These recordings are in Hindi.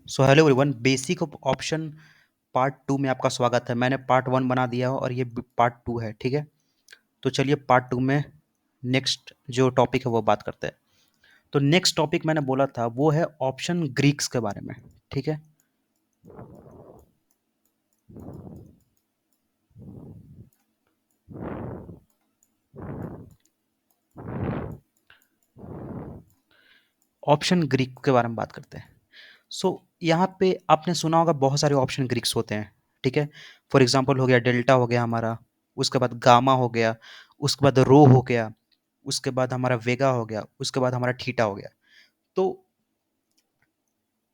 So hello everyone, basic of option part 2 में आपका स्वागत है। मैंने पार्ट 1 बना दिया हो और ये पार्ट 2 है, ठीक है। तो चलिए पार्ट 2 में नेक्स्ट जो टॉपिक है वो बात करते हैं। तो नेक्स्ट टॉपिक मैंने बोला था वो है ऑप्शन ग्रीक्स के बारे में, ठीक है। ऑप्शन ग्रीक के बारे में बात करते हैं। सो यहाँ पे आपने सुना होगा बहुत सारे ऑप्शन ग्रीक्स होते हैं, ठीक है। फॉर एग्जांपल हो गया डेल्टा हो गया हमारा, उसके बाद गामा हो गया, उसके बाद रो हो गया, उसके बाद हमारा वेगा हो गया, उसके बाद हमारा थीटा हो गया। तो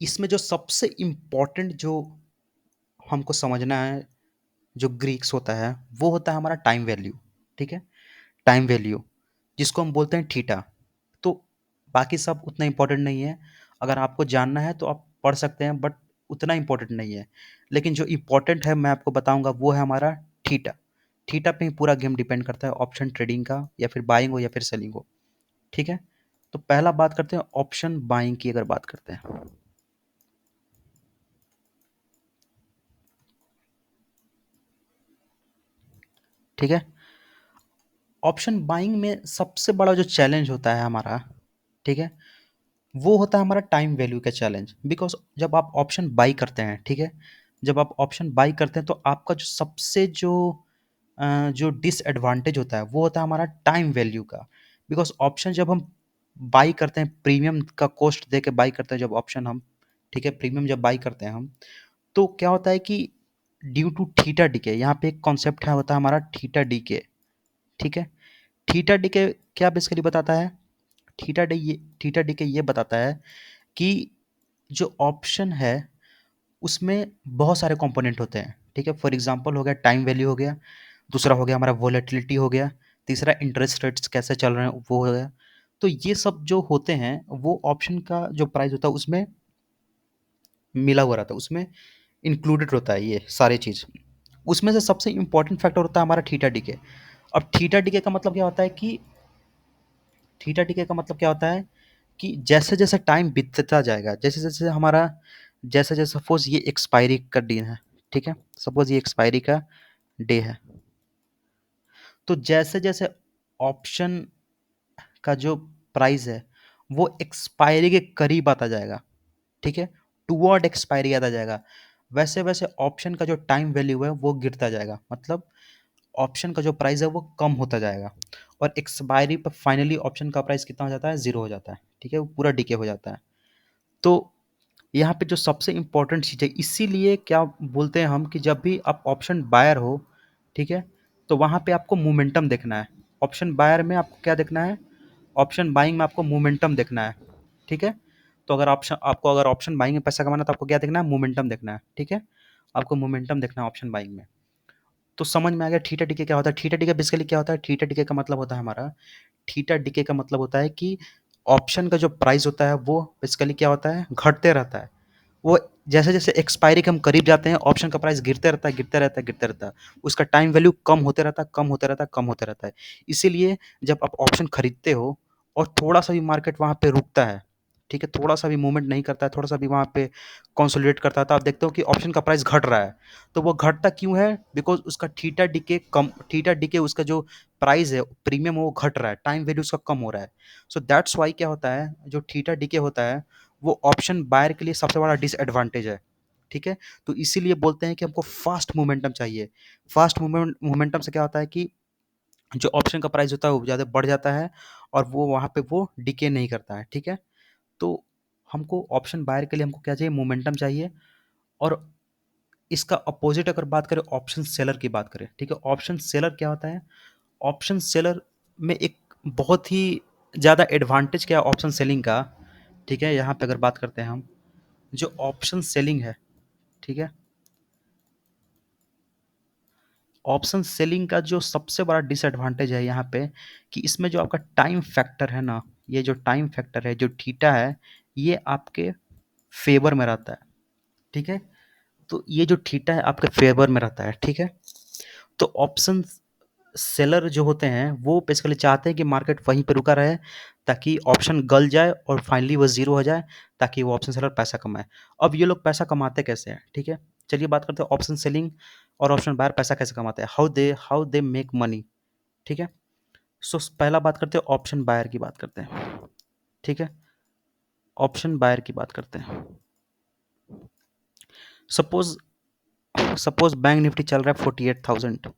इसमें जो सबसे इम्पोर्टेंट जो हमको समझना है, जो ग्रीक्स होता है, वो होता है हमारा टाइम वैल्यू, ठीक है। टाइम वैल्यू जिसको हम बोलते हैं थीटा। तो बाकी सब उतना इम्पोर्टेंट नहीं है। अगर आपको जानना है तो आप पढ़ सकते हैं, बट उतना इम्पोर्टेंट नहीं है। लेकिन जो इम्पोर्टेंट है मैं आपको बताऊंगा वो है हमारा थीटा। थीटा पे ही पूरा गेम डिपेंड करता है, ऑप्शन ट्रेडिंग का, या फिर बाइंग हो या फिर सेलिंग हो, ठीक है। तो पहला बात करते हैं ऑप्शन बाइंग की। अगर बात करते हैं, ठीक है। ऑप्शन बाइंग में सबसे बड़ा जो चैलेंज होता है हमारा, ठीक है, वो होता है हमारा टाइम वैल्यू का चैलेंज। बिकॉज जब आप ऑप्शन बाई करते हैं, ठीक है, जब आप ऑप्शन बाई करते हैं तो आपका जो सबसे जो डिसएडवांटेज होता है वो होता है हमारा टाइम वैल्यू का। बिकॉज ऑप्शन जब हम बाई करते हैं, प्रीमियम का कॉस्ट दे के बाई करते हैं जब ऑप्शन हम, ठीक है, प्रीमियम जब बाई करते हैं हम, तो क्या होता है कि ड्यू टू थीटा डीके, यहाँ पे एक कॉन्सेप्ट है होता है हमारा थीटा डीके, ठीक है। थीटा डीके क्या बेसिकली बताता है? थीटा डीके ये बताता है कि जो ऑप्शन है उसमें बहुत सारे कंपोनेंट होते हैं, ठीक है। फॉर एग्जांपल हो गया टाइम वैल्यू हो गया, दूसरा हो गया हमारा वोलेटिलिटी हो गया, तीसरा इंटरेस्ट रेट्स कैसे चल रहे हैं वो हो गया। तो ये सब जो होते हैं वो ऑप्शन का जो प्राइस होता है उसमें मिला हुआ रहता है, उसमें इंक्लूडेड होता है ये सारे चीज़। उसमें से सबसे इंपॉर्टेंट फैक्टर होता है हमारा थीटा डीके। अब थीटा डीके का मतलब क्या होता है कि थीटा डीके का मतलब क्या होता है कि जैसे-जैसे टाइम बीतता जाएगा, जैसे-जैसे हमारा, जैसे-जैसे सपोज़ ये एक्सपायरी का दिन है, ठीक है? सपोज़ ये एक्सपायरी का डे है। तो जैसे-जैसे ऑप्शन का जो प्राइस है, वो एक्सपायरी के करीब आता जाएगा, ठीक है? टुवर्ड एक्सपायरी आता जाएगा। वैसे-वैसे ऑप्शन का जो टाइम वैल्यू है, वो गिरता जाएगा। मतलब ऑप्शन का जो प्राइस है, वो कम होता जाएगा और एक्सपायरी पे फाइनली ऑप्शन का प्राइस कितना हो जाता है? 0 हो जाता है, ठीक है? वो पूरा डिके हो जाता है। तो यहाँ पे जो सबसे इम्पोर्टेंट चीज़ है, इसीलिए क्या बोलते हैं हम कि जब भी आप ऑप्शन बायर हो, ठीक है, तो वहाँ पे आपको मोमेंटम देखना है। ऑप्शन बायर में आपको क्या देखना है? ऑप्शन बाइंग में आपको मोमेंटम देखना है, ठीक है। तो अगर ऑप्शन आपको अगर ऑप्शन बाइंग में पैसा कमाना है तो आपको क्या देखना है? मोमेंटम देखना है, ठीक है। आपको मोमेंटम देखना है ऑप्शन बाइंग में। तो समझ में आ गया थीटा डीके क्या होता है। थीटा डीके बेसिकली क्या होता है? थीटा डीके का मतलब होता है हमारा, थीटा डीके का मतलब होता है कि ऑप्शन का जो प्राइस होता है वो बेसिकली क्या होता है? घटते रहता है। वो जैसे-जैसे एक्सपायरी के हम करीब जाते हैं, ऑप्शन का प्राइस गिरते रहता है, गिरते रहता है, गिरते रहता है। उसका टाइम वैल्यू कम होते रहता है, कम होते रहता है, कम होते रहता है। इसीलिए जब आप ऑप्शन खरीदते हो और थोड़ा-सा भी मार्केट वहाँ पे रुकता है, ठीक है, थोड़ा-सा भी मूवमेंट नहीं करता है, थोड़ा-सा भी वहाँ पे कंसोलिडेट करता है, तो आप देखते हो कि ऑप्शन का प्राइस घट रहा है। तो वो घटता क्यों है? बिकॉज़ उसका थीटा डीके उसका जो प्राइस है, प्रीमियम वो घट रहा है, टाइम वैल्यू उसका कम हो रहा है। सो दैट्स व्हाई क्या होता है, जो थीटा डीके होता है वो ऑप्शन बायर के लिए सबसे बड़ा डिसएडवांटेज है, ठीक है। तो इसीलिए बोलते हैं कि हमको फास्ट मोमेंटम चाहिए। फास्ट मोमेंटम से क्या होता है कि जो ऑप्शन का प्राइस होता है वो ज़्यादा बढ़ जाता है और वो वहाँ पे वो डिके नहीं करता है, ठीक है। तो हमको ऑप्शन बायर के लिए हमको क्या चाहिए? मोमेंटम चाहिए। और इसका अपोजिट अगर बात करें, ऑप्शन सेलर की बात करें, ठीक है। ऑप्शन सेलर क्या होता है? ऑप्शन सेलर में एक बहुत ही ज़्यादा एडवांटेज क्या है ऑप्शन सेलिंग का, ठीक है। यहाँ पे अगर बात करते हैं हम, जो ऑप्शन सेलिंग है, ठीक है, ऑप्शन सेलिंग का जो सबसे बड़ा डिसएडवांटेज है यहाँ पे कि इसमें जो आपका टाइम फैक्टर है ना, ये जो टाइम फैक्टर है, जो थीटा है, ये आपके फेवर में रहता है, ठीक है। तो ये जो थीटा है आपके फेवर में रहता है, ठीक है। तो ऑप्शन सेलर जो होते हैं वो बेसिकली चाहते हैं कि मार्केट वहीं पे रुका रहे ताकि ऑप्शन गल जाए और फाइनली वो ज़ीरो हो जाए ताकि वो ऑप्शन सेलर पैसा कमाए। अब ये लोग पैसा कमाते कैसे हैं, ठीक है? चलिए बात करते हैं ऑप्शन सेलिंग और ऑप्शन बायर पैसा कैसे कमाते हैं, हाउ दे मेक मनी, ठीक है? सो पहला बात करते हैं ऑप्शन बायर की बात करते हैं, ठीक है? ऑप्शन बायर की बात करते हैं। सपोज़ सपोज़ बैंक निफ्टी चल रहा है 48,000,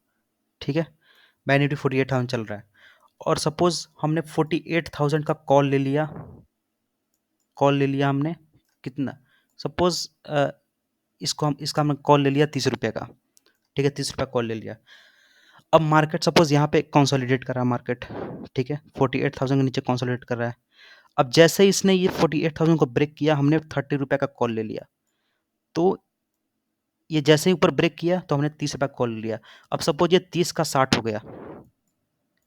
ठीक है? बैंक निफ्टी 48,000 चल रहा है और सपोज़ हमने 48,000 का कॉल ले लिया हमने कितना? सपोज़ इसका हमने कॉल ले लिया 30 रुपये का, ठीक है? 30 रुपये कॉल ले लिया। अब मार्केट सपोज़ यहाँ पे कंसोलिडेट कर रहा है मार्केट, ठीक है? 48,000 के नीचे कंसोलिडेट कर रहा है। अब जैसे ही इसने ये 48,000 को ब्रेक किया, हमने 30 रुपये का कॉल ले लिया। तो ये जैसे ही ऊपर ब्रेक किया तो हमने 30 रुपये का कॉल ले लिया। अब सपोज़ ये 30 का 60 हो गया,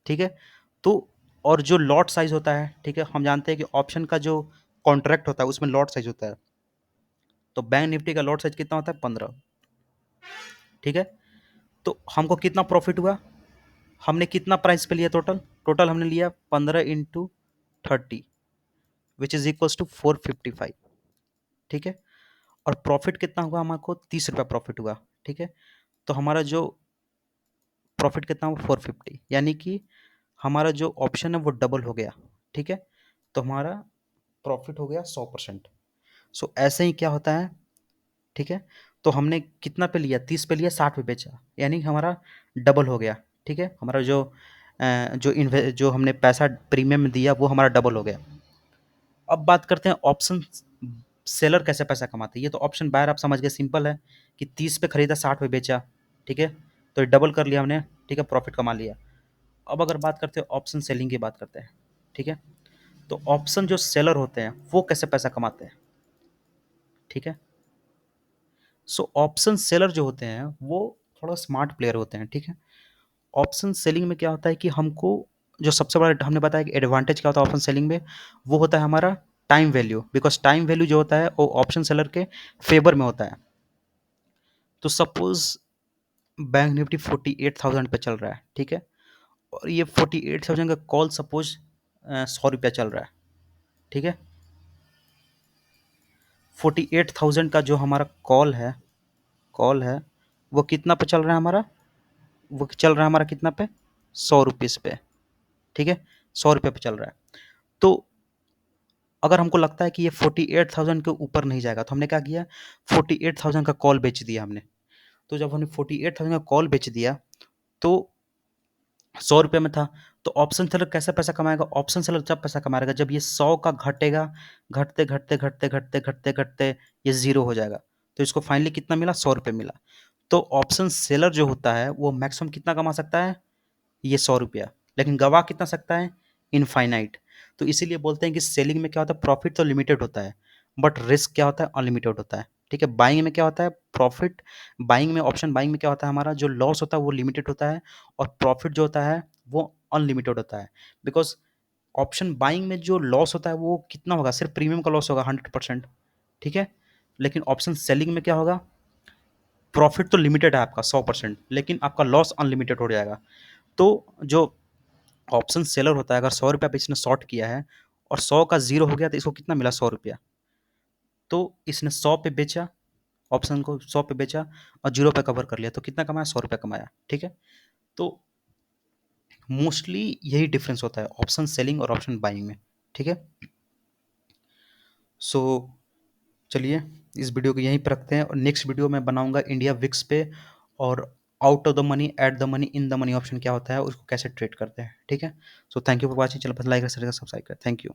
ठीक है? तो और जो लॉट साइज़ होता है, ठीक है? हम जानते हैं कि ऑप्शन का जो कॉन्ट्रैक्ट होता है उसमें लॉट साइज़ होता है। तो बैंक निफ्टी का लॉट साइज़ कितना होता है? 15, ठीक है? तो हमको कितना प्रॉफिट हुआ? हमने कितना प्राइस पे लिया टोटल? टोटल हमने लिया 15 into 30 which is equals to 455, ठीक है? और प्रॉफिट कितना हुआ हमको? 30 रुपये प्रॉफिट हुआ, ठीक है? तो हमारा जो प्रॉफिट कितना हुआ? 450, यानी कि हमारा जो ऑप्शन है वो डबल हो गया, ठीक है? तो हमारा प्रॉफिट हो गया 100%। सो ऐसे ही क्या होता है, ठीक है? तो हमने कितना पे लिया? 30 पे लिया, 60 पे बेचा, यानी हमारा डबल हो गया, ठीक है? हमारा जो हमने पैसा प्रीमियम में दिया वो हमारा डबल हो गया। अब बात करते हैं ऑप्शन सेलर कैसे पैसा कमाते हैं। ये तो ऑप्शन बायर आप समझ गए, सिंपल है कि 30 पे खरीदा, 60 पे बेचा, ठीक है? तो ये डबल कर लिया हमने, ठीक है? प्रॉफिट कमा लिया। अब अगर बात करते हैं ऑप्शन सेलिंग की बात करते हैं, ठीक है? तो ऑप्शन जो सेलर होते हैं वो कैसे पैसा कमाते हैं, ठीक है? सो ऑप्शन सेलर जो होते हैं वो थोड़ा स्मार्ट प्लेयर होते हैं, ठीक है? ऑप्शन सेलिंग में क्या होता है कि हमको जो सबसे बड़ा हमने बताया कि एडवांटेज क्या होता है ऑप्शन सेलिंग में, वो होता है हमारा time value, because time value जो होता है वो ऑप्शन सेलर के फेवर में होता है। तो सपोज बैंक निफ्टी 48,000 पे चल रहा है, ठीक है? और ये 48,000 का कॉल सपोज 100 रुपया चल रहा है, ठीक है? 48,000 का जो हमारा कॉल है वो कितना पे चल रहा है हमारा? वो चल रहा है हमारा कितना पे? 100 रुपीज़ पे, ठीक है? 100 रुपये पे चल रहा है। तो अगर हमको लगता है कि ये 48,000 के ऊपर नहीं जाएगा तो हमने क्या किया? 48,000 का कॉल बेच दिया हमने। तो जब हमने 48,000 का कॉल बेच दिया तो 100 रुपये में था। तो ऑप्शन सेलर कैसे पैसा कमाएगा? ऑप्शन सेलर जब पैसा कमाएगा जब ये 100 का घटेगा, घटते घटते घटते घटते घटते घटते ये ज़ीरो हो जाएगा। तो इसको फाइनली कितना मिला? 100 रुपये मिला। तो ऑप्शन सेलर जो होता है वो मैक्सिमम कितना कमा सकता है? ये 100 रुपया। लेकिन गवा कितना सकता है? इनफाइनाइट। तो इसीलिए बोलते हैं कि सेलिंग में क्या होता है? प्रॉफिट तो लिमिटेड होता है, बट रिस्क क्या होता है? अनलिमिटेड होता है, ठीक है? बाइंग में क्या होता है? प्रॉफिट बाइंग में, ऑप्शन बाइंग में क्या होता है? हमारा जो लॉस होता है वो लिमिटेड होता है और प्रॉफिट जो होता है वो अनलिमिटेड होता है। बिकॉज ऑप्शन बाइंग में जो लॉस होता है वो कितना होगा? सिर्फ प्रीमियम का लॉस होगा 100%, ठीक है? लेकिन ऑप्शन सेलिंग में क्या होगा? प्रॉफिट तो लिमिटेड है आपका 100%, लेकिन आपका लॉस अनलिमिटेड हो जाएगा। तो जो ऑप्शन सेलर होता है, अगर 100 रुपया पे इसने शॉर्ट किया है और 100 का जीरो हो गया तो इसको कितना मिला? 100 रुपया। तो इसने 100 पे बेचा, ऑप्शन को 100 पे बेचा और जीरो पे कवर कर लिया तो कितना कमाया? 100 रुपया कमाया, ठीक है? तो मोस्टली यही डिफरेंस होता है ऑप्शन सेलिंग और ऑप्शन बाइंग में, ठीक है? सो चलिए इस वीडियो को यहीं पर रखते हैं और नेक्स्ट वीडियो मैं बनाऊंगा इंडिया विक्स पे और out of the money, at the money, in the money option क्या होता है, उसको कैसे ट्रेड करते हैं, ठीक है? So thank you for watching. चलो बस लाइक, शेयर, सब्सक्राइब करें। Thank you.